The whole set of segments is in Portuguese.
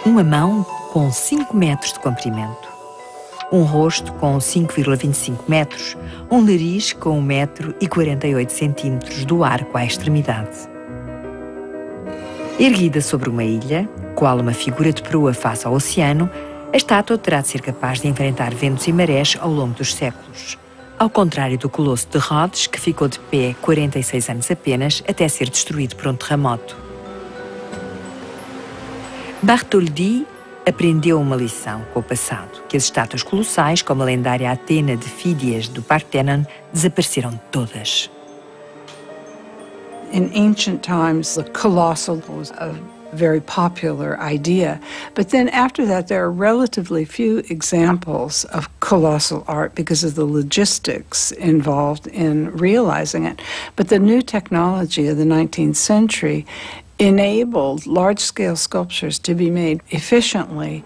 Uma mão com 5 metros de comprimento. Um rosto com 5,25 metros. Um nariz com 1,48 m do arco à extremidade. Erguida sobre uma ilha, qual uma figura de proa face ao oceano, a estátua terá de ser capaz de enfrentar ventos e marés ao longo dos séculos. Ao contrário do Colosso de Rhodes, que ficou de pé 46 anos apenas, até ser destruído por um terremoto. Bartholdi aprendeu uma lição com o passado, que as estátuas colossais, como a lendária Atena de Fídias do Parthenon, desapareceram todas. In ancient times, the colossal was a very popular idea, but then after that there are relatively few examples of colossal art because of the logistics involved in realizing it. But the new technology of the 19th century enabled large-scale sculptures to be made efficiently.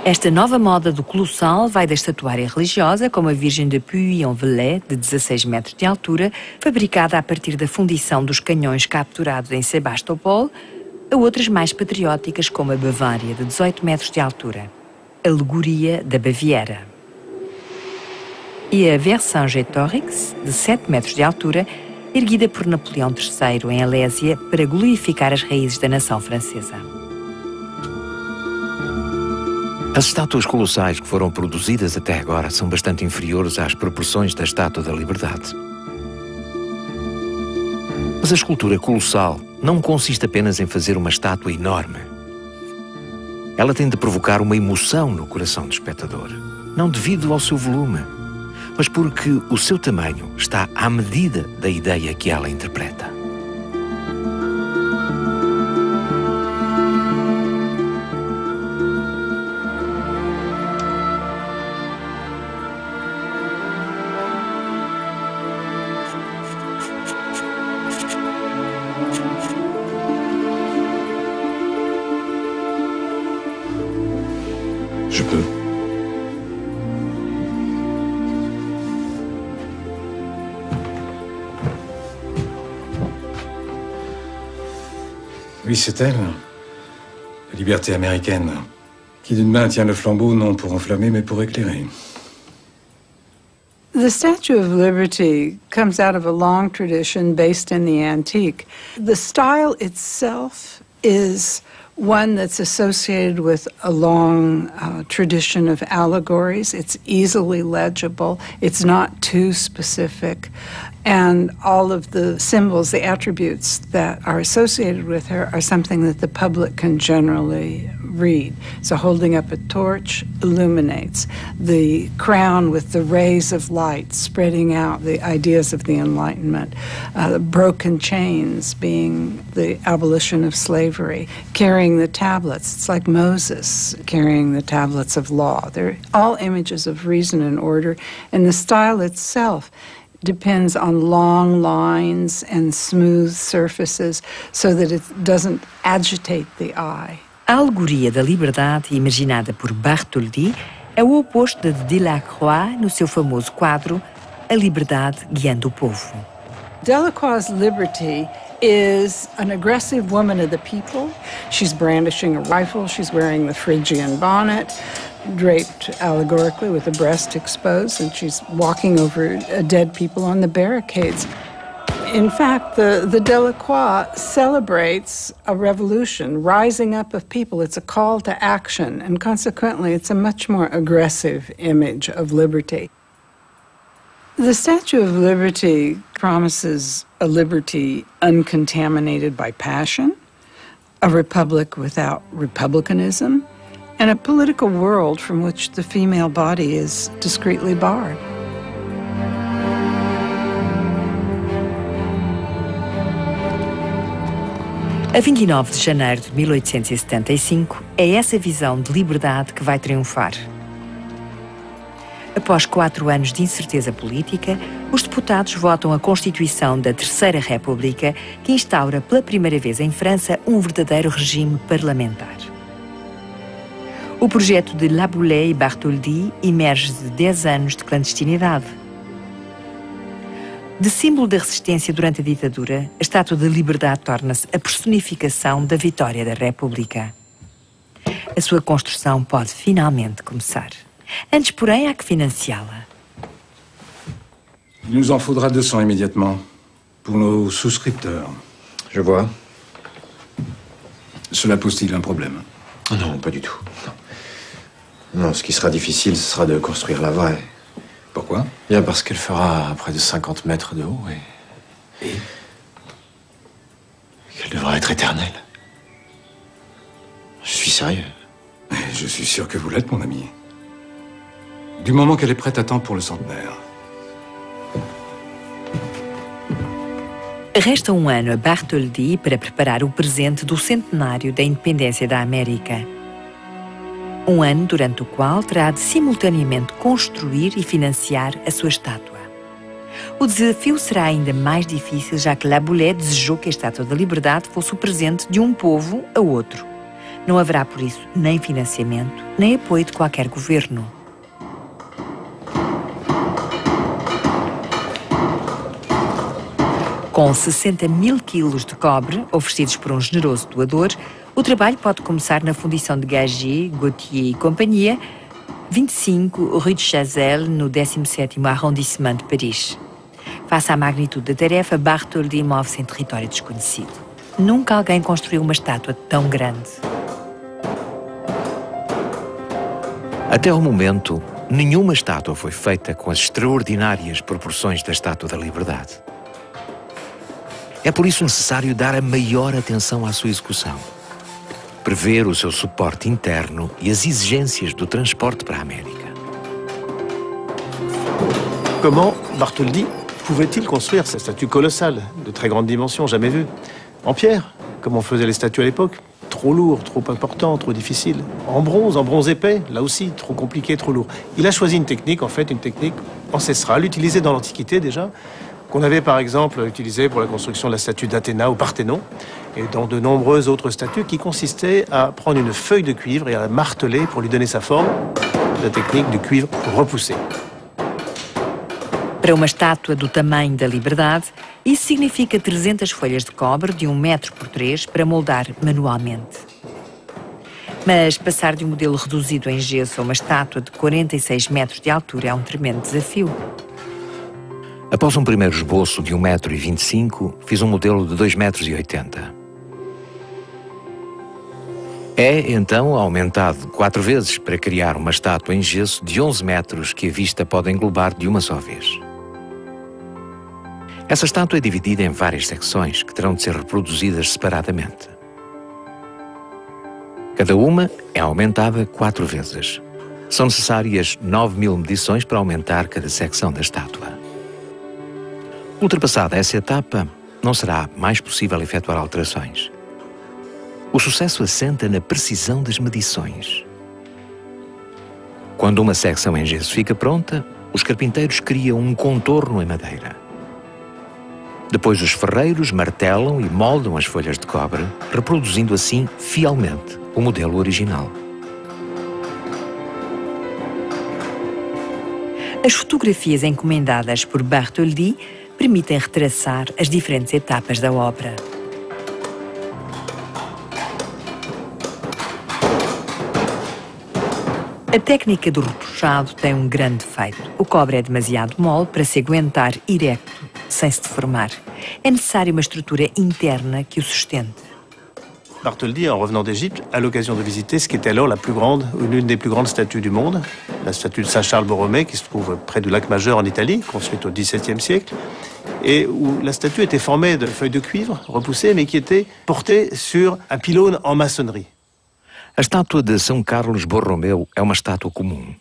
Esta nova moda do colossal vai da estatuária religiosa, como a Virgem de Puy-en-Velay, de 16 metros de altura, fabricada a partir da fundição dos canhões capturados em Sebastopol, a outras mais patrióticas, como a Bavária, de 18 metros de altura, Alegoria da Baviera. E a Vercingétorix, de 7 metros de altura, erguida por Napoleão III em Alésia para glorificar as raízes da nação francesa. As estátuas colossais que foram produzidas até agora são bastante inferiores às proporções da Estátua da Liberdade. Mas a escultura colossal não consiste apenas em fazer uma estátua enorme. Ela tem de provocar uma emoção no coração do espectador, não devido ao seu volume, mas porque o seu tamanho está à medida da ideia que ela interpreta. Je peux. Oui, c'est elle, la liberté américaine, qui d'une main tient le flambeau non pour enflammer mais pour éclairer. The Statue of Liberty comes out of a long tradition based in the antique. The style itself is one that's associated with a long tradition of allegories. It's easily legible. It's not too specific. And all of the symbols, the attributes that are associated with her are something that the public can generally read. So holding up a torch illuminates. The crown with the rays of light spreading out the ideas of the Enlightenment. Broken chains being the abolition of slavery. Carrying the tablets. It's like Moses carrying the tablets of law. They're all images of reason and order. And the style itself depends on long lines and smooth surfaces so that it doesn't agitate the eye. A Alegoria da Liberdade, imaginada por Bartholdi, é o oposto de Delacroix no seu famoso quadro A Liberdade Guiando o Povo. Delacroix's Liberty is an aggressive woman of the people. She's brandishing a rifle, she's wearing the Phrygian bonnet, draped allegorically with the breast exposed, and she's walking over dead people on the barricades. In fact, the Delacroix celebrates a revolution, rising up of people. It's a call to action, and consequently, it's a much more aggressive image of liberty. The Statue of Liberty promises a liberty uncontaminated by passion, a republic without republicanism, and a political world from which the female body is discreetly barred. A 29 de janeiro de 1875, é essa visão de liberdade que vai triunfar. Após 4 anos de incerteza política, os deputados votam a Constituição da Terceira República, que instaura pela primeira vez em França um verdadeiro regime parlamentar. O projeto de La Boulaye e Bartholdi emerge de 10 anos de clandestinidade. De símbolo da resistência durante a ditadura, a Estátua da Liberdade torna-se a personificação da vitória da República. A sua construção pode finalmente começar. Antes, porém, há que financiá-la. Il nous en faudra 200 immédiatement, pour nos souscripteurs. Je vois. Cela pose-t-il un problème? Non, pas du tout. Non. Non, ce qui sera difficile, ce sera de construire la vraie. Pourquoi? Bien parce qu'elle fera près de 50 mètres de haut et qu'elle devra être éternelle. Je suis sérieux. Et je suis sûr que vous l'êtes, mon ami. Du moment qu'elle est prête à temps pour le centenaire. Resta um ano a Bartholdi para preparar o presente do centenário da independência da América. Um ano durante o qual terá de simultaneamente construir e financiar a sua estátua. O desafio será ainda mais difícil, já que La Boulaye desejou que a Estátua da Liberdade fosse o presente de um povo a outro. Não haverá, por isso, nem financiamento, nem apoio de qualquer governo. Com 60 mil quilos de cobre, oferecidos por um generoso doador, o trabalho pode começar na fundição de Gagier, Gauthier e companhia, 25 Rue de Chazelle, no 17º arrondissement de Paris. Face à magnitude da tarefa, Bartholdi move-se em território desconhecido. Nunca alguém construiu uma estátua tão grande. Até ao momento, nenhuma estátua foi feita com as extraordinárias proporções da Estátua da Liberdade. É por isso necessário dar a maior atenção à sua execução. Prever o seu suporte interno e as exigências do transporte para a América. Comment Bartholdi pouvait-il construire cette statue colossale, de très grande dimension, jamais vue? En pierre, comme on faisait les statues à l'époque? Trop lourd, trop important, trop difficile. En bronze épais, là aussi, trop compliqué, trop lourd. Il a choisi une technique, en fait, une technique ancestrale, utilisée dans l'Antiquité déjà, qu'on avait par exemple utilisé pour la construction de la statue d'Athéna au Parthénon, et dans de nombreuses autres statues, qui consistait à prendre une feuille de cuivre et à la marteler pour lui donner sa forme, la technique du cuivre repoussé. Para uma estátua do tamanho da Liberdade, isso significa 300 folhas de cobre de 1 metro por 3 para moldar manualmente. Mas passar de um modelo reduzido em gesso a uma estátua de 46 metros de altura é um tremendo desafio. Após um primeiro esboço de 1,25 m, fiz um modelo de 2,80 m. É, então, aumentado 4 vezes para criar uma estátua em gesso de 11 metros que a vista pode englobar de uma só vez. Essa estátua é dividida em várias secções que terão de ser reproduzidas separadamente. Cada uma é aumentada 4 vezes. São necessárias 9.000 medições para aumentar cada secção da estátua. Ultrapassada essa etapa, não será mais possível efetuar alterações. O sucesso assenta na precisão das medições. Quando uma secção em gesso fica pronta, os carpinteiros criam um contorno em madeira. Depois os ferreiros martelam e moldam as folhas de cobre, reproduzindo assim fielmente o modelo original. As fotografias encomendadas por Bartholdi permitem retraçar as diferentes etapas da obra. A técnica do repuxado tem um grande defeito. O cobre é demasiado mole para se aguentar erecto, sem se deformar. É necessária uma estrutura interna que o sustente. Bartholdi, en revenant d'Égypte, a l'occasion de visiter ce qui était alors la plus grande, ou l'une des plus grandes statues du monde, la statue de Saint-Charles Borromée, qui se trouve près du lac Majeur en Italie, construite au XVIIe siècle, et où la statue était formée de feuilles de cuivre repoussées, mais qui était portée sur un pylône en maçonnerie. A estátua de São Carlos Borromeu é uma estátua comum.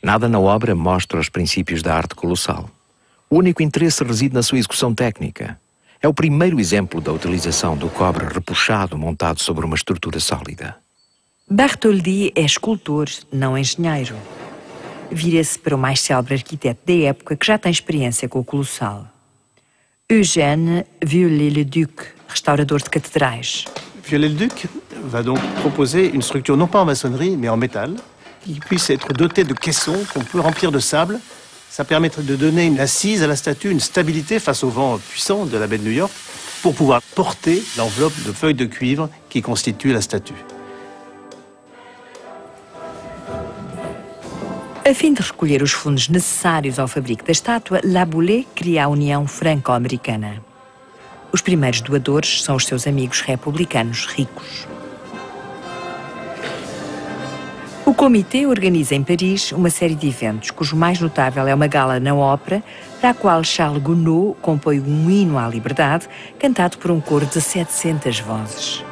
Nada na obra mostra os princípios da arte colossal. O único interesse reside na sua execução técnica. É o primeiro exemplo da utilização do cobre repuxado montado sobre uma estrutura sólida. Bartholdi é escultor, não engenheiro. Vira-se para o mais célebre arquiteto da época que já tem experiência com o colossal. Eugène Viollet-le-Duc, restaurador de catedrais. Viollet-le-Duc va donc proposer une structure non pas en maçonnerie, mais en métal, qui puisse être dotée de caissons qu'on peut remplir de sable. Ça permettrait de donner une assise à la statue, une stabilité face au vent puissant de la baie de New York, pour pouvoir porter l'enveloppe de feuilles de cuivre qui constitue la statue. A fim de recolher os fundos necessários ao fabrico da estátua, La Boulée cria a União Franco-Americana. Os primeiros doadores são os seus amigos republicanos ricos. O comitê organiza em Paris uma série de eventos, cujo mais notável é uma gala na ópera, para a qual Charles Gounod compõe um hino à liberdade, cantado por um coro de 700 vozes.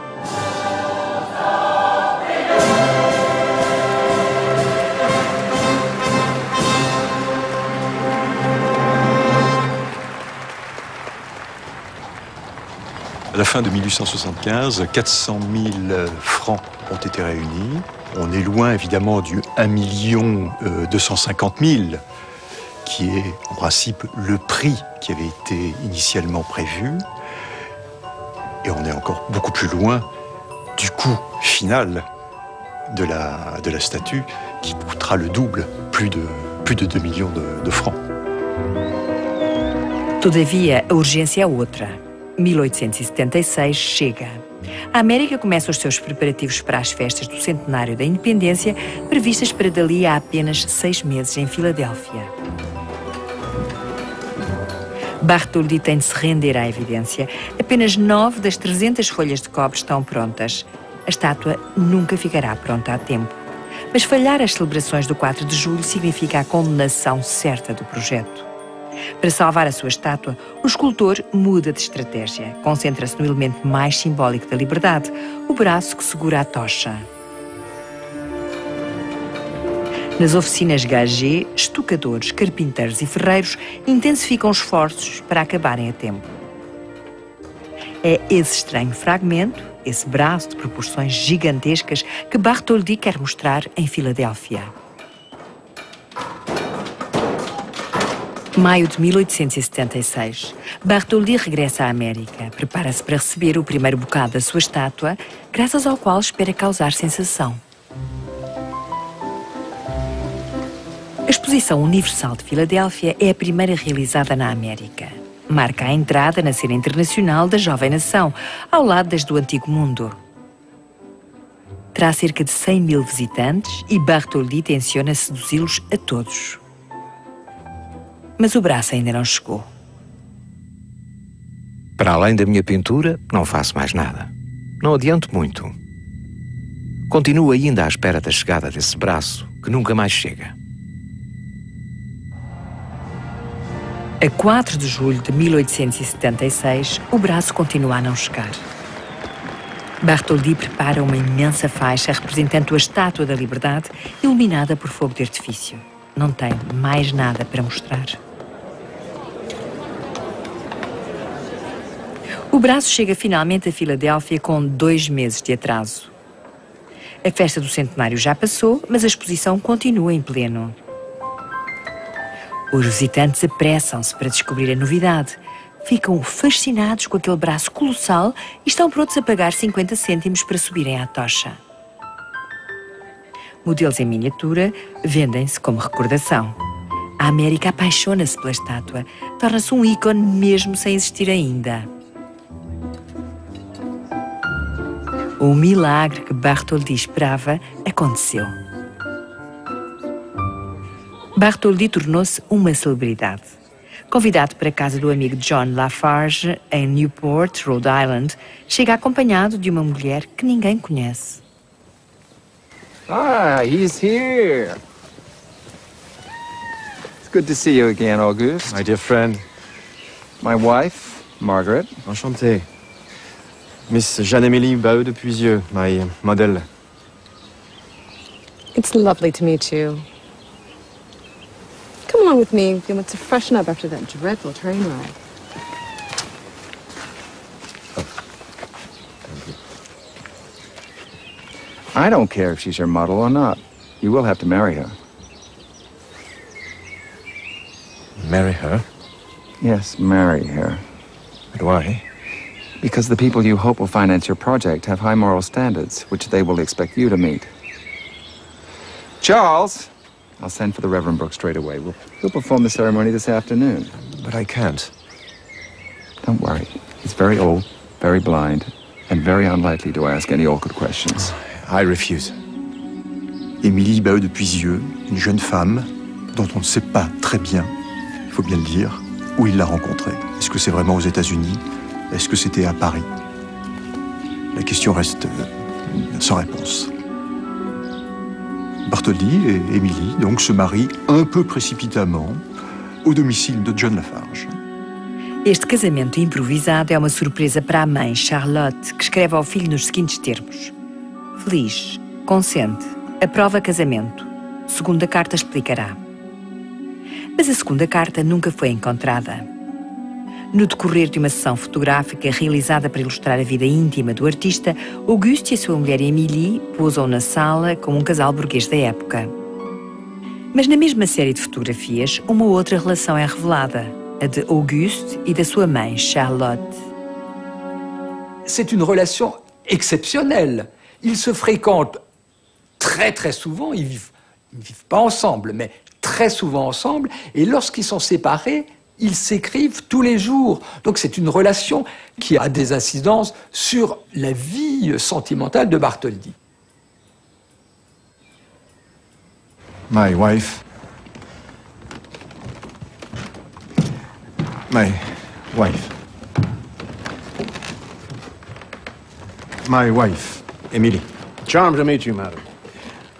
À la fin de 1875, 400 000 francs ont été réunis. On est loin évidemment du 1 250 000 qui est en principe le prix qui avait été initialement prévu. Et on est encore beaucoup plus loin du coût final de la statue qui coûtera le double, plus de 2 millions de francs. Todavia, a urgência é outra. 1876 chega. A América começa os seus preparativos para as festas do centenário da independência, previstas para dali a apenas 6 meses em Filadélfia. Bartholdi tem de se render à evidência. Apenas 9 das 300 folhas de cobre estão prontas. A estátua nunca ficará pronta a tempo. Mas falhar as celebrações do 4 de julho significa a condenação certa do projeto. Para salvar a sua estátua, o escultor muda de estratégia. Concentra-se no elemento mais simbólico da liberdade, o braço que segura a tocha. Nas oficinas Gagé, estucadores, carpinteiros e ferreiros intensificam esforços para acabarem a tempo. É esse estranho fragmento, esse braço de proporções gigantescas, que Bartholdi quer mostrar em Filadélfia. Maio de 1876, Bartholdi regressa à América. Prepara-se para receber o primeiro bocado da sua estátua, graças ao qual espera causar sensação. A Exposição Universal de Filadélfia é a primeira realizada na América. Marca a entrada na cena internacional da jovem nação, ao lado das do Antigo Mundo. Terá cerca de 100 000 visitantes e Bartholdi tenciona seduzi-los a todos. Mas o braço ainda não chegou. Para além da minha pintura, não faço mais nada. Não adianto muito. Continuo ainda à espera da chegada desse braço, que nunca mais chega. A 4 de julho de 1876, o braço continua a não chegar. Bartholdi prepara uma imensa faixa representando a Estátua da Liberdade, iluminada por fogo de artifício. Não tem mais nada para mostrar. O braço chega finalmente a Filadélfia com 2 meses de atraso. A festa do centenário já passou, mas a exposição continua em pleno. Os visitantes apressam-se para descobrir a novidade. Ficam fascinados com aquele braço colossal e estão prontos a pagar 50 cêntimos para subirem à tocha. Modelos em miniatura vendem-se como recordação. A América apaixona-se pela estátua, torna-se um ícone mesmo sem existir ainda. O milagre que Bartholdi esperava aconteceu. Bartholdi tornou-se uma celebridade. Convidado para a casa do amigo John Lafarge, em Newport, Rhode Island, chega acompanhado de uma mulher que ninguém conhece. Ah, he's here. It's good to see you again, Auguste. My dear friend. My wife, Margaret. Enchanté. Miss Jeanne-Amélie Baheu de Puisieux, my model. It's lovely to meet you. Come along with me. We want to freshen up after that dreadful train ride. I don't care if she's your model or not. You will have to marry her. Marry her? Yes, marry her. But why? Because the people you hope will finance your project have high moral standards, which they will expect you to meet. Charles! I'll send for the Reverend Brooks straight away. He'll perform the ceremony this afternoon. But I can't. Don't worry. He's very old, very blind, and very unlikely to ask any awkward questions. I refuse. Émilie Baheu de Puisieux, une jeune femme dont on ne sait pas très bien, il faut bien le dire, où il l'a rencontrée. Est-ce que c'est vraiment aux États-Unis? Est-ce que c'était à Paris? La question reste sans réponse. Bartholdi et Émilie donc se marient un peu précipitamment au domicile de John Lafarge. Este casamento improvisado é uma surpresa para a mãe, Charlotte, que escreve ao filho nos seguintes termos. Feliz, consente, aprova casamento. Segunda carta explicará. Mas a segunda carta nunca foi encontrada. No decorrer de uma sessão fotográfica realizada para ilustrar a vida íntima do artista, Auguste e a sua mulher Émilie pousam na sala como um casal burguês da época. Mas na mesma série de fotografias, uma outra relação é revelada, a de Auguste e da sua mãe, Charlotte. C'est une relation exceptionnelle. Ils se fréquentent très souvent, ils vivent pas ensemble, mais très souvent ensemble, et lorsqu'ils sont séparés, ils s'écrivent tous les jours. Donc c'est une relation qui a des incidences sur la vie sentimentale de Bartholdi. My wife, Emily. Charmed to meet you, madam.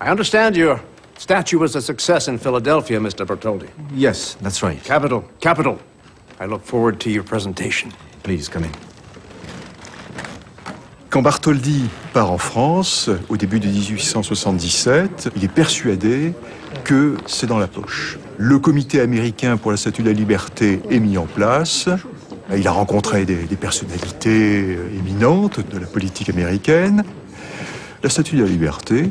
I understand your statue was a success in Philadelphia, Mr. Bartholdi. Yes, that's right. Capital, capital. I look forward to your presentation. Please, come in. Quand Bartholdi part en France, au début de 1877, il est persuadé que c'est dans la poche. Le comité américain pour la Statue de la Liberté est mis en place. Il a rencontré des personnalités éminentes de la politique américaine. La Statue de la Liberté,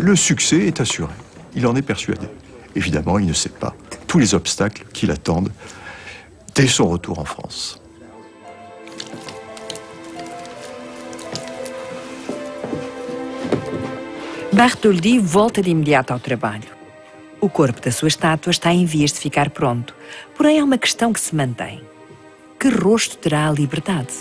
le succès est assuré. Il en est persuadé. Évidemment, il ne sait pas tous les obstacles qui l'attendent dès son retour en France. Bartholdi volta de imediato ao trabalho. O corpo da sua estátua está em vias de ficar pronto, porém há uma questão que se mantém. Que rosto terá a liberdade?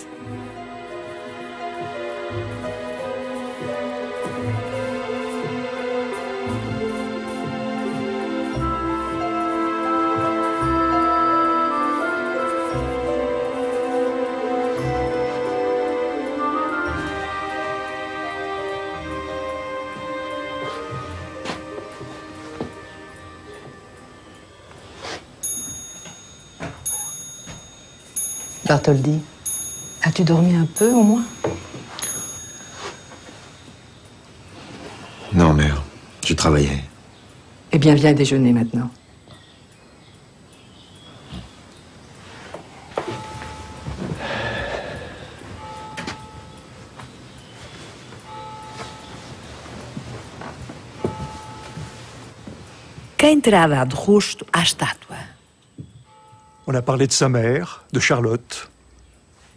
Bartholdi, as-tu dormi un peu au moins? Non, mère, je travaillais. Eh bien, viens déjeuner maintenant. Quem terá dado rosto à estátua? On a parlé de sa mère, de Charlotte,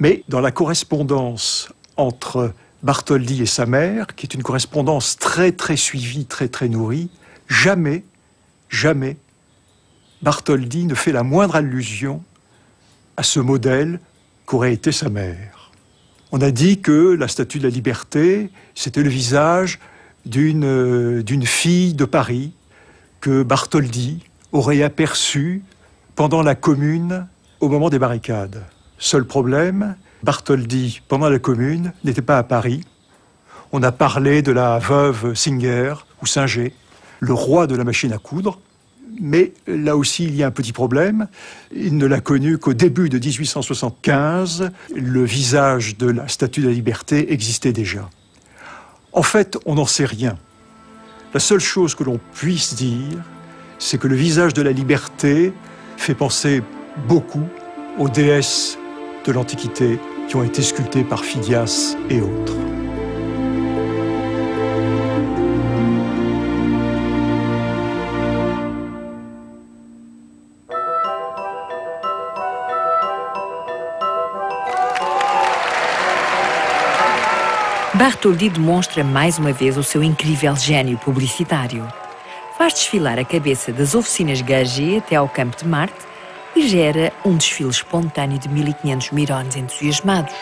mais dans la correspondance entre Bartholdi et sa mère, qui est une correspondance très suivie, très nourrie, jamais Bartholdi ne fait la moindre allusion à ce modèle qu'aurait été sa mère. On a dit que la Statue de la Liberté, c'était le visage d'une fille de Paris que Bartholdi aurait aperçue pendant la Commune, au moment des barricades. Seul problème, Bartholdi, pendant la Commune, n'était pas à Paris. On a parlé de la veuve Singer, ou Singer, le roi de la machine à coudre. Mais là aussi, il y a un petit problème. Il ne l'a connu qu'au début de 1875. Le visage de la Statue de la Liberté existait déjà. En fait, on n'en sait rien. La seule chose que l'on puisse dire, c'est que le visage de la liberté fait penser beaucoup aux déesses de l'Antiquité qui ont été sculptées par Phidias et autres. Bartholdi demonstra mais uma vez o seu incrível gênio publicitário. Faz desfilar a cabeça das oficinas Gagé até ao campo de Marte e gera um desfile espontâneo de 1500 mirões entusiasmados.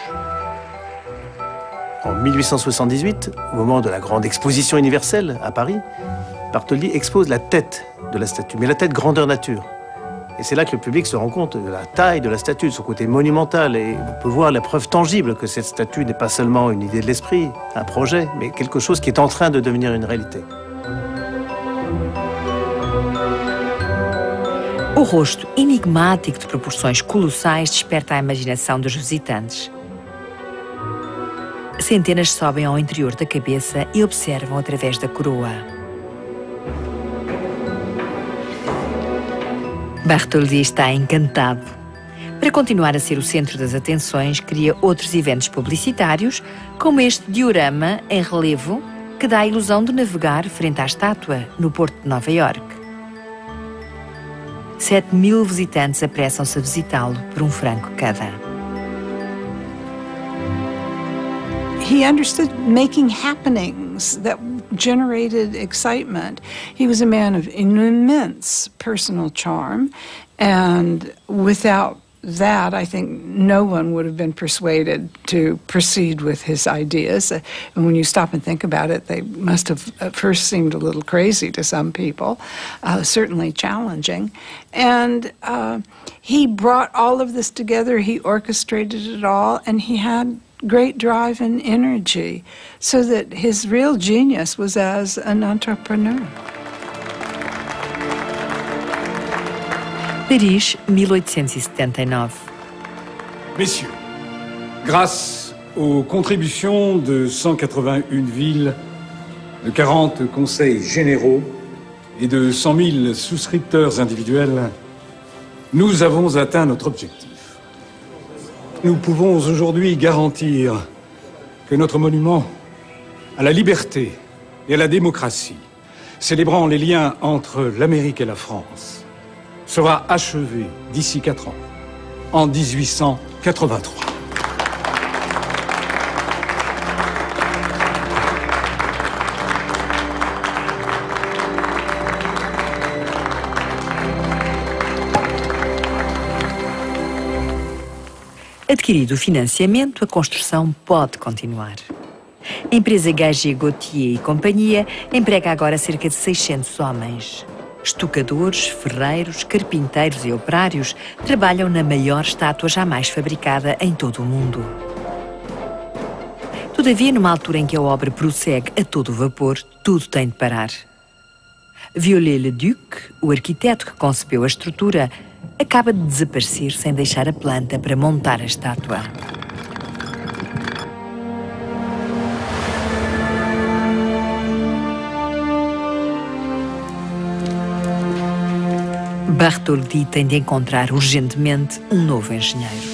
En 1878, au moment de la grande exposition universelle à Paris, Bartholdi expose la tête de la statue, mais la tête grandeur nature. Et c'est là que le public se rend compte de la taille de la statue, de son côté monumental. Et on peut voir la preuve tangible que cette statue n'est pas seulement une idée de l'esprit, un projet, mais quelque chose qui est en train de devenir une réalité. O rosto enigmático de proporções colossais desperta a imaginação dos visitantes. Centenas sobem ao interior da cabeça e observam através da coroa. Bartholdi está encantado. Para continuar a ser o centro das atenções, cria outros eventos publicitários, como este diorama em relevo, que dá a ilusão de navegar frente à estátua, no porto de Nova Iorque. 7.000 visitantes apressam-se a visitá-lo por franco cada. He understood making happenings that generated excitement. He was a man of immense personal charm, and without that, I think no one would have been persuaded to proceed with his ideas. And when you stop and think about it, they must have at first seemed a little crazy to some people, certainly challenging. And he brought all of this together, he orchestrated it all, and he had great drive and energy, so that his real genius was as an entrepreneur. Paris, 1879. Messieurs, grâce aux contributions de 181 villes, de 40 conseils généraux et de 100 000 souscripteurs individuels, nous avons atteint notre objectif. Nous pouvons aujourd'hui garantir que notre monument à la liberté et à la démocratie, célébrant les liens entre l'Amérique et la France, sera achevé d'ici 4 ans, en 1883. Adquirido o financiamento, a construção pode continuar. A empresa Gagier, Gauthier e Companhia emprega agora cerca de 600 homens. Estucadores, ferreiros, carpinteiros e operários trabalham na maior estátua jamais fabricada em todo o mundo. Todavia, numa altura em que a obra prossegue a todo vapor, tudo tem de parar. Viollet-le-Duc, o arquiteto que concebeu a estrutura, acaba de desaparecer sem deixar a planta para montar a estátua. Bartholdi tem de encontrar urgentemente um novo engenheiro.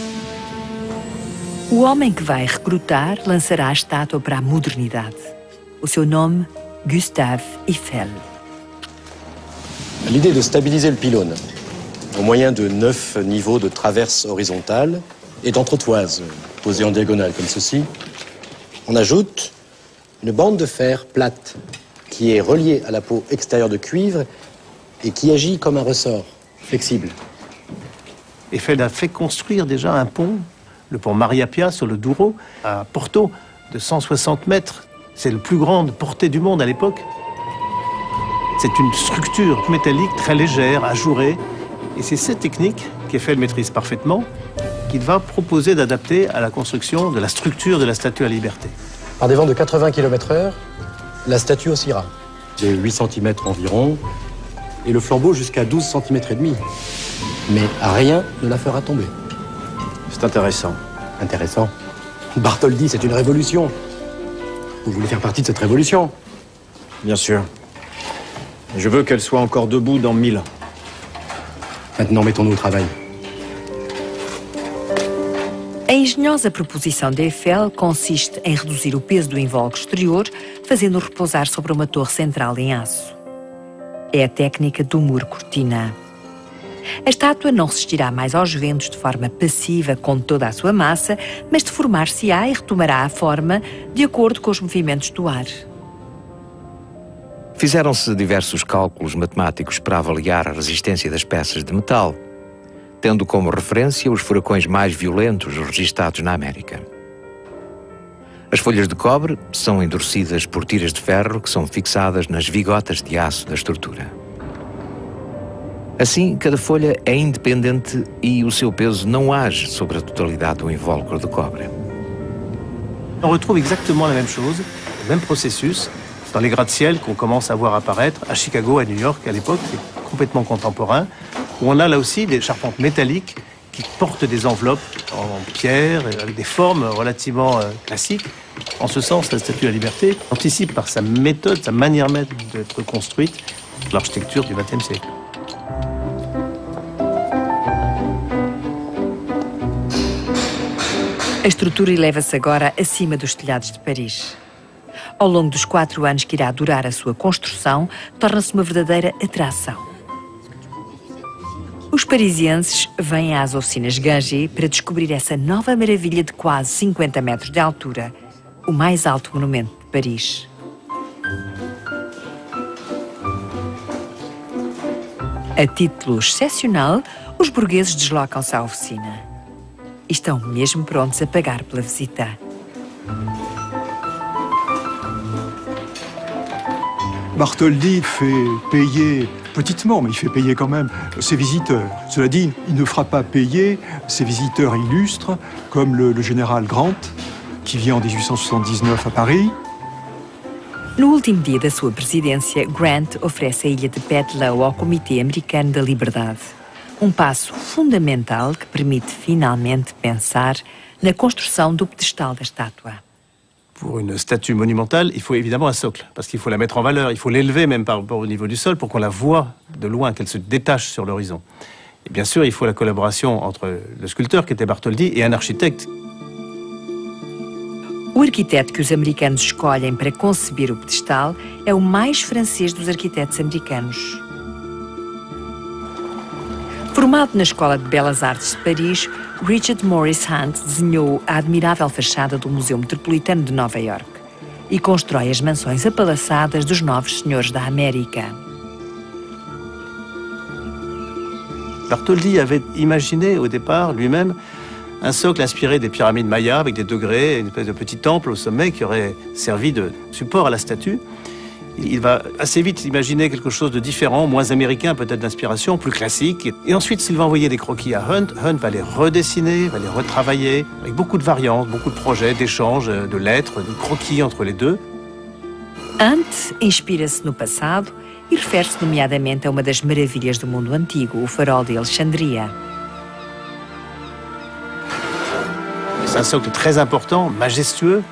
O homem que vai recrutar lançará a estátua para a modernidade. O seu nome, Gustave Eiffel. L'idée de stabiliser le pylône au moyen de 9 niveaux de traverse horizontale et d'entretoises posées en diagonale comme ceci. On ajoute une bande de fer plate qui est reliée à la peau extérieure de cuivre et qui agit comme un ressort flexible. Eiffel a fait construire déjà un pont, le pont Maria Pia sur le Douro, à Porto, de 160 mètres. C'est le plus grande portée du monde à l'époque. C'est une structure métallique très légère, ajourée. Et c'est cette technique qu'Eiffel maîtrise parfaitement qu'il va proposer d'adapter à la construction de la structure de la Statue à la Liberté. Par des vents de 80 km/h, la statue oscillera de 8 cm environ et le flambeau jusqu'à 12 cm et demi. Mais rien ne la fera tomber. C'est intéressant. Intéressant. Bartholdi, c'est une révolution. Vous voulez faire partie de cette révolution? Bien sûr. Je veux qu'elle soit encore debout dans 1000 ans. Maintenant, mettons-nous au travail. A engenhosa proposição de Eiffel consiste em reduzir o peso do invólucro exterior, fazendo-o repousar sobre uma torre central em aço. É a técnica do muro-cortina. A estátua não resistirá mais aos ventos de forma passiva com toda a sua massa, mas deformar-se-á e retomará a forma de acordo com os movimentos do ar. Fizeram-se diversos cálculos matemáticos para avaliar a resistência das peças de metal, tendo como referência os furacões mais violentos registados na América. As folhas de cobre são endurecidas por tiras de ferro que são fixadas nas vigotas de aço da estrutura. Assim, cada folha é independente e o seu peso não age sobre a totalidade do invólucro de cobre. On retrouve exactement la même chose, le même processus, dans les gratte-ciel qu'on commence à voir apparaître à Chicago, à New York, à l'époque, c'est complètement contemporain, où on a là aussi des charpentes métalliques qui portent des enveloppes en pierre, avec des formes relativement classiques. En ce sens, la Statue de la Liberté anticipe par sa méthode, sa manière même d'être construite, l'architecture du XXe siècle. A estrutura eleva-se agora acima dos telhados de Paris. Ao longo dos 4 anos que irá durar a sua construção, torna-se uma verdadeira atração. Os parisienses vêm às oficinas Ganget para descobrir essa nova maravilha de quase 50 metros de altura, o mais alto monumento de Paris. A título excepcional, os burgueses deslocam-se à oficina. E estão mesmo prontos a pagar pela visita. Bartholdi fait payer, petitement, mais il fait payer quand même, ses visiteurs. Cela dit, il ne fera pas payer ses visiteurs illustres, comme le général Grant, qui vient en 1879 à Paris. No último dia da sua presidência, Grant oferece a ilha de Petlau ao Comitê Americano da Liberdade. Passo fundamental que permite finalmente pensar na construção do pedestal da estátua. Pour une statue monumentale, il faut évidemment un socle, parce qu'il faut la mettre en valeur, il faut l'élever même par rapport au niveau du sol pour qu'on la voie de loin, qu'elle se détache sur l'horizon. Et bien sûr, il faut la collaboration entre le sculpteur, qui était Bartholdi, et un architecte. O arquiteto que os americanos escolhem para conceber o pedestal é o mais francês dos arquitetos americanos. Formado na Escola de Belas Artes de Paris, Richard Morris Hunt desenhou a admirável fachada do Museu Metropolitano de Nova York e constrói as mansões apalaçadas dos novos senhores da América. Bartholdi avait imaginé au départ lui-même un socle inspiré des pyramides mayas avec des degrés, une espèce de petit temple au sommet qui aurait servi de support à la statue. Il va assez vite imaginer quelque chose de différent, moins américain peut-être d'inspiration, plus classique. Et ensuite, s'il va envoyer des croquis à Hunt, Hunt va les redessiner, va les retravailler, avec beaucoup de variantes, beaucoup de projets, d'échanges, de lettres, de croquis entre les deux. Hunt inspira-se no passado e refere-se nomeadamente a uma das maravilhas do mundo antigo, o farol de Alexandria. C'est un socle très important, majestueux,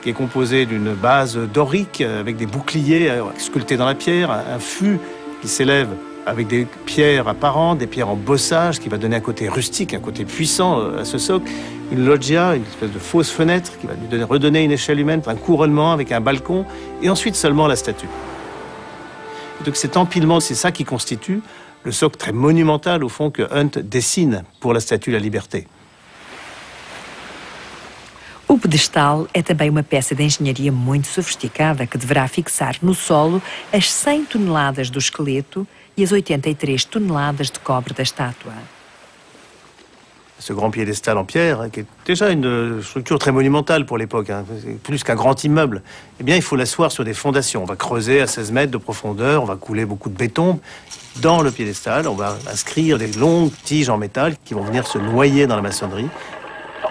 qui est composé d'une base dorique avec des boucliers sculptés dans la pierre, un fût qui s'élève avec des pierres apparentes, des pierres en bossage, qui va donner un côté rustique, un côté puissant à ce socle, une loggia, une espèce de fausse fenêtre qui va lui redonner une échelle humaine, un couronnement avec un balcon, et ensuite seulement la statue. Et donc cet empilement, c'est ça qui constitue le socle très monumental, au fond, que Hunt dessine pour la Statue de la Liberté. O pedestal é também uma peça de engenharia muito sofisticada que deverá fixar no solo as 100 toneladas do esqueleto e as 83 toneladas de cobre da estátua. Ce grand piédestal en pierre, qui est déjà une structure très monumentale pour l'époque, plus qu'un grand immeuble, eh bien il faut l'asseoir sur des fondations. On va creuser à 16 mètres de profondeur, on va couler beaucoup de béton. Dans le piédestal, on va inscrire des longues tiges en métal qui vont venir se noyer dans la maçonnerie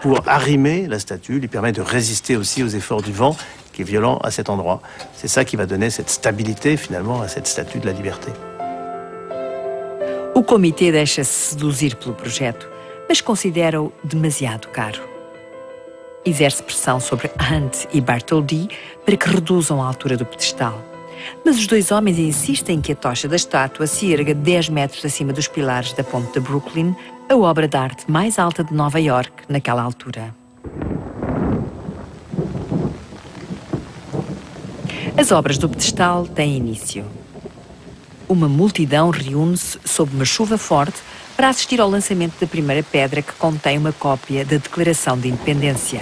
pour arrimer la statue, lui permettre de résister aussi aux efforts du vent qui est violent à cet endroit. C'est ça qui va donner cette stabilité finalement à cette Statue de la Liberté. O comitê deixa-se seduzir pelo projeto, mas considera-o demasiado caro. Exerce pressão sobre Hunt e Bartholdi para que reduzam a altura do pedestal. Mas os dois homens insistem que a tocha da estátua se erga 10 metros acima dos pilares da ponte de Brooklyn, a obra de arte mais alta de Nova York naquela altura. As obras do pedestal têm início. Uma multidão reúne-se sob uma chuva forte para assistir ao lançamento da primeira pedra que contém uma cópia da Declaração de Independência.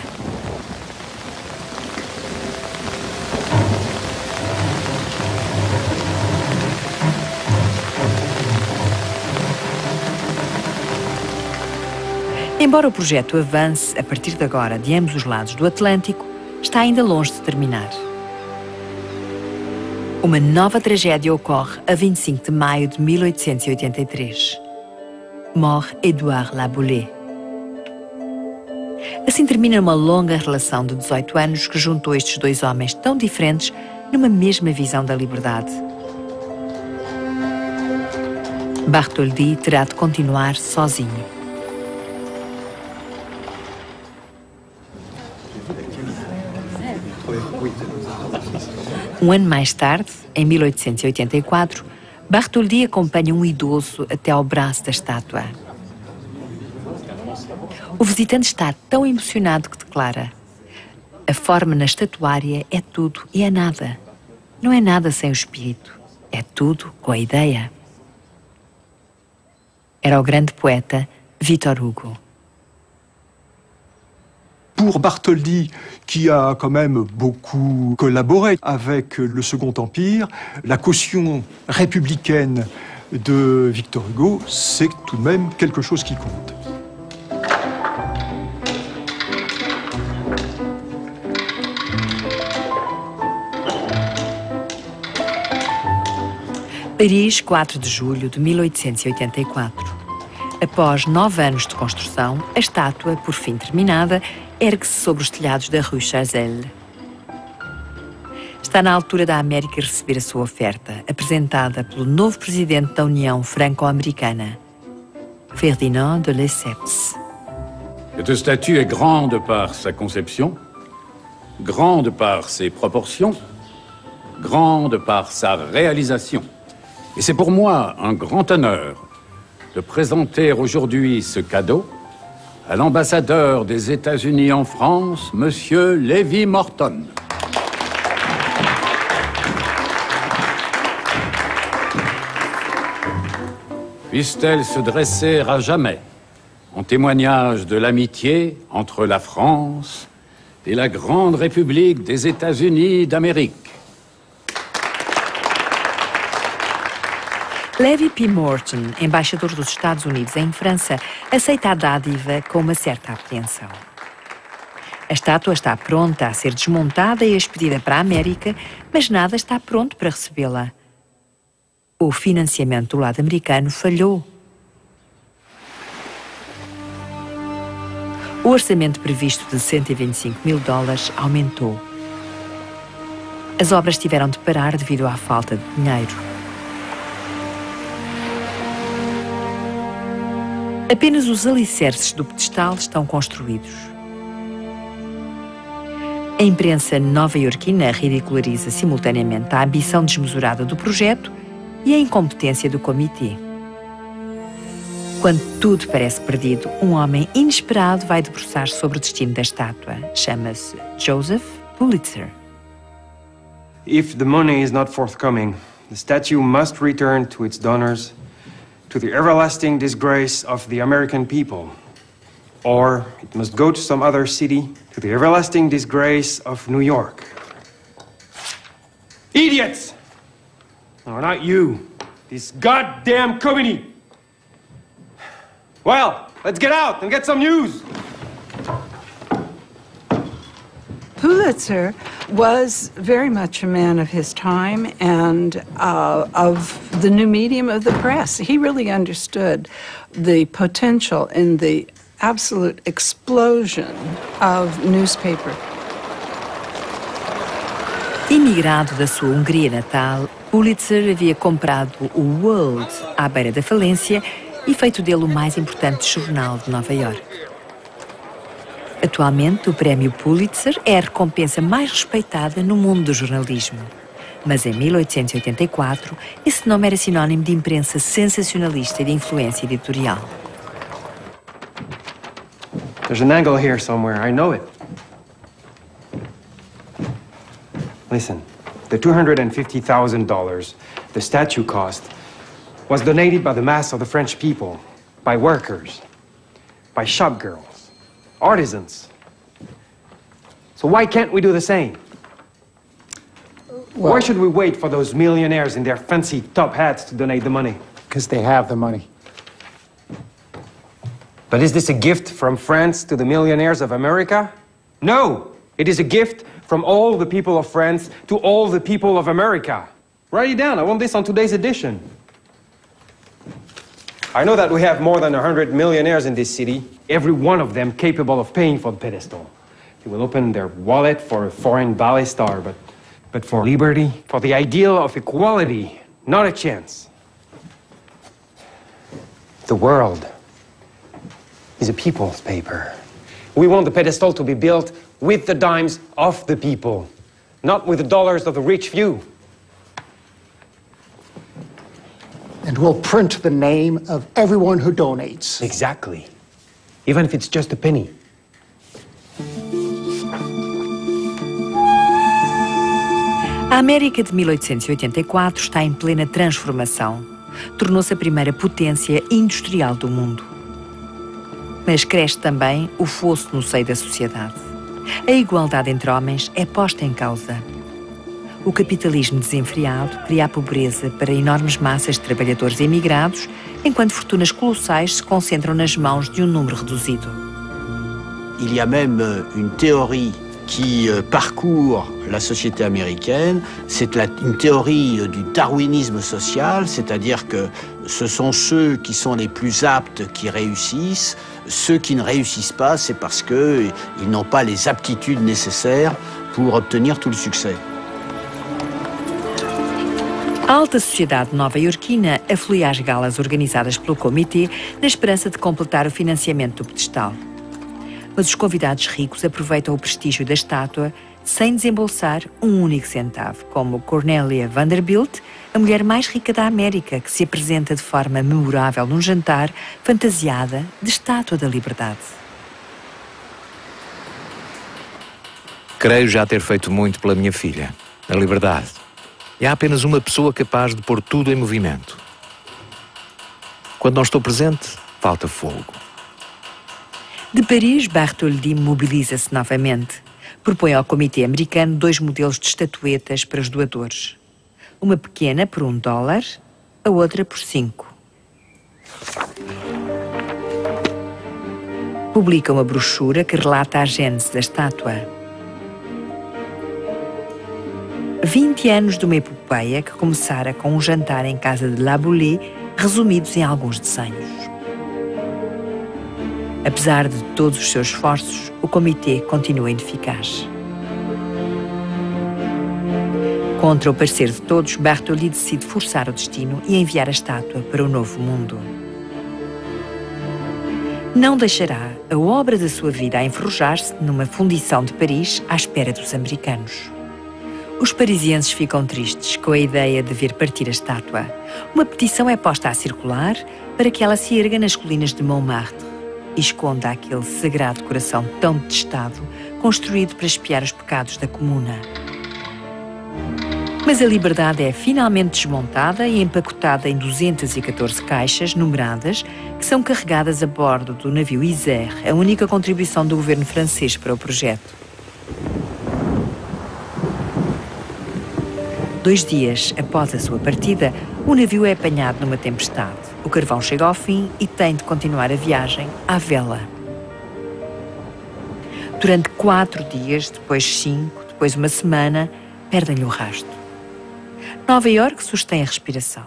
Embora o projeto avance a partir de agora de ambos os lados do Atlântico, está ainda longe de terminar. Uma nova tragédia ocorre a 25 de maio de 1883. Morre Édouard Laboulaye. Assim termina uma longa relação de 18 anos que juntou estes dois homens tão diferentes numa mesma visão da liberdade. Bartholdi terá de continuar sozinho. Um ano mais tarde, em 1884, Bartholdi acompanha um idoso até ao braço da estátua. O visitante está tão emocionado que declara: a forma na estatuária é tudo e é nada. Não é nada sem o espírito, é tudo com a ideia. Era o grande poeta Victor Hugo. Pour Bartholdi, qui a quand même beaucoup collaboré avec le Second Empire, la caution républicaine de Victor Hugo, c'est tout de même quelque chose qui compte. Paris, 4 de julho de 1884. Após 9 anos de construção, a estátua, por fim terminada, ergue-se sobre os telhados da Rue Chazelle. Está na altura da América receber a sua oferta, apresentada pelo novo presidente da União Franco-Americana, Ferdinand de Lesseps. Cette statue est grande par sa conception, grande par ses proportions, grande par sa réalisation. Et c'est pour moi un grand honneur de présenter aujourd'hui ce cadeau à l'ambassadeur des États-Unis en France, Monsieur Lévi Morton. Puisse-t-elle se dresser à jamais en témoignage de l'amitié entre la France et la grande République des États-Unis d'Amérique. Lévi P. Morton, embaixador dos Estados Unidos em França, aceita a dádiva com uma certa apreensão. A estátua está pronta a ser desmontada e expedida para a América, mas nada está pronto para recebê-la. O financiamento do lado americano falhou. O orçamento previsto de $125 mil aumentou. As obras tiveram de parar devido à falta de dinheiro. Apenas os alicerces do pedestal estão construídos. A imprensa nova-iorquina ridiculariza simultaneamente a ambição desmesurada do projeto e a incompetência do comitê. Quando tudo parece perdido, um homem inesperado vai debruçar-se sobre o destino da estátua. Chama-se Joseph Pulitzer. If the money is not forthcoming, the statue must return to its donors, to the everlasting disgrace of the American people. Or it must go to some other city, to the everlasting disgrace of New York. Idiots! No, not you. This goddamn committee! Well, let's get out and get some news! Pulitzer was very much a man of his time and of the new medium of the press. He really understood the potential in the absolute explosion of newspaper. Imigrado da sua Hungria natal, Pulitzer havia comprado o World à beira da falência e feito dele o mais importante jornal de Nova Iorque. Atualmente, o prémio Pulitzer é a recompensa mais respeitada no mundo do jornalismo. Mas em 1884, esse nome era sinónimo de imprensa sensacionalista e de influência editorial. There's an angle here somewhere, I know it. Listen, the $250,000 the statue cost was donated by the mass of the French people, by workers, by shop girls, artisans. So why can't we do the same? Why should we wait for those millionaires in their fancy top hats to donate the money? Because they have the money. But is this a gift from France to the millionaires of America? No! It is a gift from all the people of France to all the people of America. Write it down. I want this on today's edition. I know that we have more than 100 millionaires in this city, every one of them capable of paying for the pedestal. They will open their wallet for a foreign ballet star, but for liberty, for the ideal of equality, not a chance. The world is a people's paper. We want the pedestal to be built with the dimes of the people, not with the dollars of the rich few. And we'll print the name of everyone who donates. Exactly. Even if it's just a penny. A América de 1884 está em plena transformação. Tornou-se a primeira potência industrial do mundo. Mas cresce também o fosso no seio da sociedade. A igualdade entre homens é posta em causa. O capitalismo desenfreado cria a pobreza para enormes massas de trabalhadores emigrados, enquanto fortunas colossais se concentram nas mãos de um número reduzido. Il y a même une théorie qui parcourt la société américaine, c'est une théorie du darwinisme social, c'est-à-dire que ce sont ceux qui sont les plus aptes qui réussissent, ceux qui ne réussissent pas, c'est parce qu'ils n'ont pas les aptitudes nécessaires pour obtenir tout le succès. A alta sociedade nova-iorquina afilia às galas organizadas pelo comitê na esperança de completar o financiamento do pedestal. Mas os convidados ricos aproveitam o prestígio da estátua sem desembolsar um único centavo, como Cornelia Vanderbilt, a mulher mais rica da América, que se apresenta de forma memorável num jantar fantasiada de estátua da liberdade. Creio já ter feito muito pela minha filha, a liberdade. E há apenas uma pessoa capaz de pôr tudo em movimento. Quando não estou presente, falta fogo. De Paris, Bartholdi mobiliza-se novamente. Propõe ao comitê americano 2 modelos de estatuetas para os doadores. Uma pequena por $1, a outra por 5. Publica uma brochura que relata a gênese da estátua. 20 anos de uma epopeia que começara com um jantar em casa de La Boulée, resumidos em alguns desenhos. Apesar de todos os seus esforços, o comitê continua ineficaz. Contra o parecer de todos, Bartholdi decide forçar o destino e enviar a estátua para o Novo Mundo. Não deixará a obra da sua vida a enferrujar-se numa fundição de Paris à espera dos americanos. Os parisienses ficam tristes com a ideia de ver partir a estátua. Uma petição é posta a circular para que ela se erga nas colinas de Montmartre e esconda aquele sagrado coração tão detestado, construído para espiar os pecados da comuna. Mas a liberdade é finalmente desmontada e empacotada em 214 caixas numeradas que são carregadas a bordo do navio Isère, a única contribuição do governo francês para o projeto. 2 dias após a sua partida, o navio é apanhado numa tempestade. O carvão chega ao fim e tem de continuar a viagem à vela. Durante 4 dias, depois 5, depois uma semana, perdem-lhe o rasto. Nova Iorque sustém a respiração.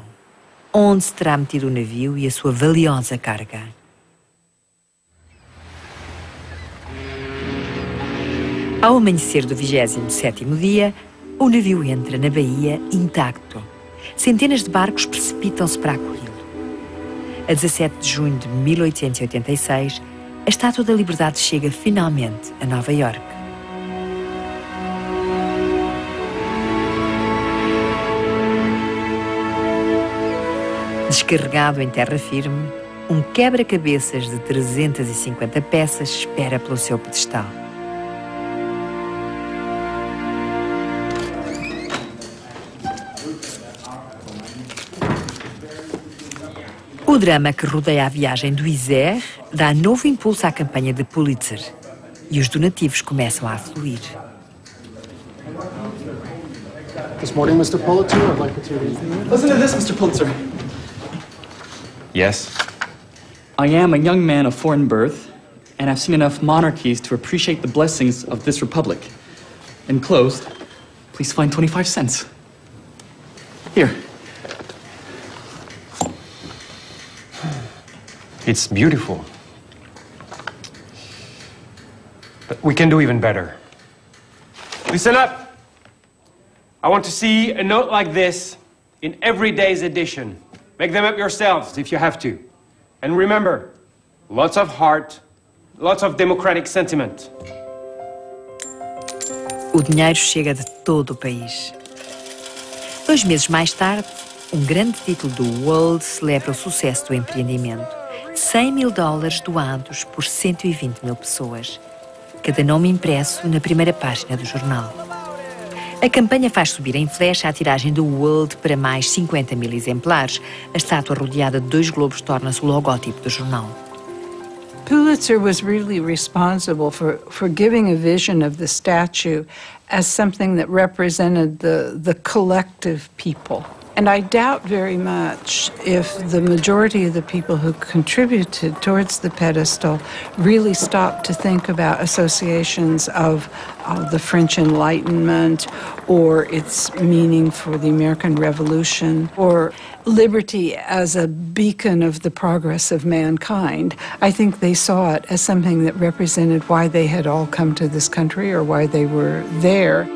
Onde se terá metido o navio e a sua valiosa carga? Ao amanhecer do 27º dia, o navio entra na baía intacto. Centenas de barcos precipitam-se para acolhê-lo. A 17 de junho de 1886, a Estátua da Liberdade chega finalmente a Nova Iorque. Descarregado em terra firme, um quebra-cabeças de 350 peças espera pelo seu pedestal. O drama que rodeia a viagem do Isère dá novo impulso à campanha de Pulitzer e os donativos começam a afluir. This morning, Mr. Pulitzer, I'd like to... Listen to this, Mr. Pulitzer. Yes? I am a young man of foreign birth, and I've seen enough monarchies to appreciate the blessings of this republic. enclosed, please find 25 cents. Here. It's beautiful. But we can do even better. Listen up! I want to see a note like this in every day's edition. Make them up yourselves if you have to. And remember, lots of heart, lots of democratic sentiment. O dinheiro chega de todo o país. 2 meses mais tarde, um grande título do World celebra o sucesso do empreendimento. $100 mil doados por 120 mil pessoas. Cada nome impresso na primeira página do jornal. A campanha faz subir em flecha a tiragem do World para mais 50 mil exemplares. A estátua rodeada de 2 globos torna-se o logótipo do jornal. Pulitzer was really responsible for giving a vision of the statue as something that represented the collective people. And I doubt very much if the majority of the people who contributed towards the pedestal really stopped to think about associations of the French Enlightenment or its meaning for the American Revolution or liberty as a beacon of the progress of mankind. I think they saw it as something that represented why they had all come to this country or why they were there.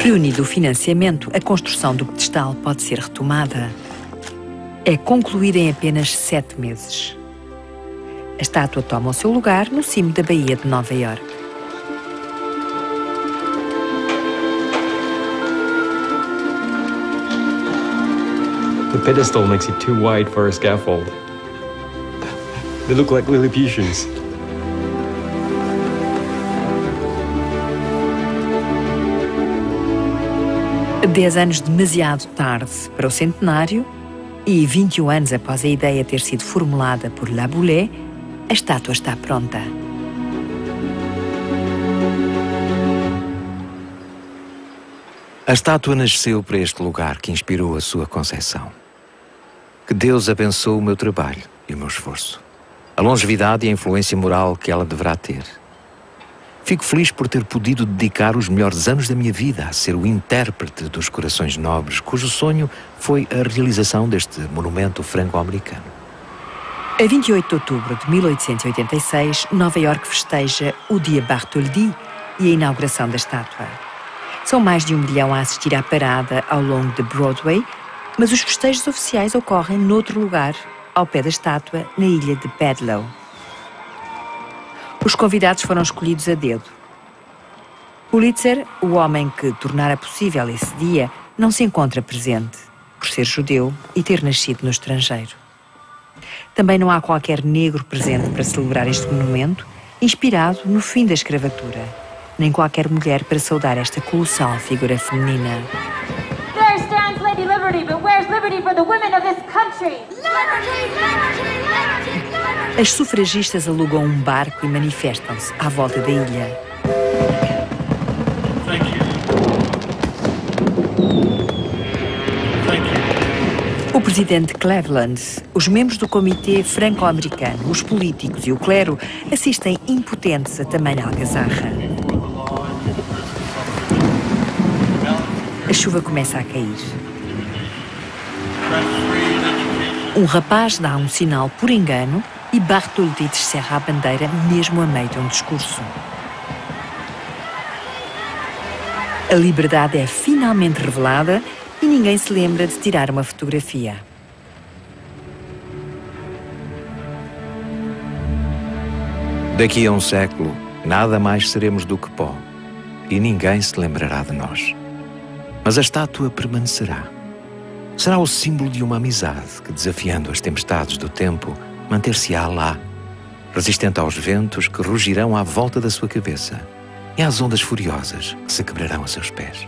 Reunido o financiamento, a construção do pedestal pode ser retomada. É concluída em apenas 7 meses. A estátua toma o seu lugar no cimo da Baía de Nova Iorque. The pedestal makes it too wide for a scaffold. They look like Lilliputians. 10 anos demasiado tarde para o centenário e 21 anos após a ideia ter sido formulada por La Boulaye, a estátua está pronta. A estátua nasceu para este lugar que inspirou a sua concepção. Que Deus abençoe o meu trabalho e o meu esforço, a longevidade e a influência moral que ela deverá ter. Fico feliz por ter podido dedicar os melhores anos da minha vida a ser o intérprete dos corações nobres, cujo sonho foi a realização deste monumento franco-americano. A 28 de outubro de 1886, Nova Iorque festeja o Dia Bartholdi e a inauguração da estátua. São mais de 1 milhão a assistir à parada ao longo de Broadway, mas os festejos oficiais ocorrem noutro lugar, ao pé da estátua, na ilha de Bedloe. Os convidados foram escolhidos a dedo. Pulitzer, o homem que tornara possível esse dia, não se encontra presente, por ser judeu e ter nascido no estrangeiro. Também não há qualquer negro presente para celebrar este monumento, inspirado no fim da escravatura, nem qualquer mulher para saudar esta colossal figura feminina. There stands Lady Liberty, but where's liberty for the women of this country? Liberty, liberty, liberty, liberty. As sufragistas alugam um barco e manifestam-se à volta da ilha. O presidente Cleveland, os membros do Comitê Franco-Americano, os políticos e o clero assistem impotentes a tamanha algazarra. A chuva começa a cair. Um rapaz dá um sinal por engano e Bartholdi descerra a bandeira mesmo a meio de um discurso. A liberdade é finalmente revelada e ninguém se lembra de tirar uma fotografia. Daqui a um século, nada mais seremos do que pó, e ninguém se lembrará de nós. Mas a estátua permanecerá. Será o símbolo de uma amizade que, desafiando as tempestades do tempo, manter-se-á lá, resistente aos ventos que rugirão à volta da sua cabeça e às ondas furiosas que se quebrarão a seus pés.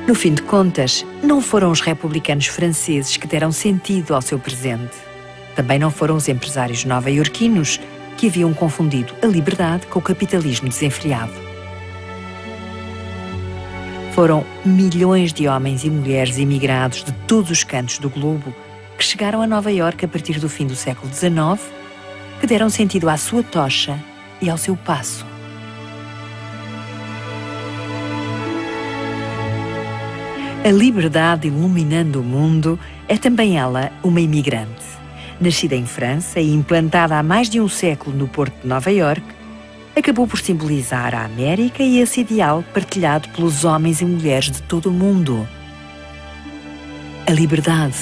No fim de contas, não foram os republicanos franceses que deram sentido ao seu presente. Também não foram os empresários nova-iorquinos que haviam confundido a liberdade com o capitalismo desenfreado. Foram milhões de homens e mulheres imigrados de todos os cantos do globo que chegaram a Nova Iorque a partir do fim do século XIX, que deram sentido à sua tocha e ao seu passo. A liberdade iluminando o mundo é também ela uma imigrante. Nascida em França e implantada há mais de um século no porto de Nova Iorque, acabou por simbolizar a América e esse ideal partilhado pelos homens e mulheres de todo o mundo. A liberdade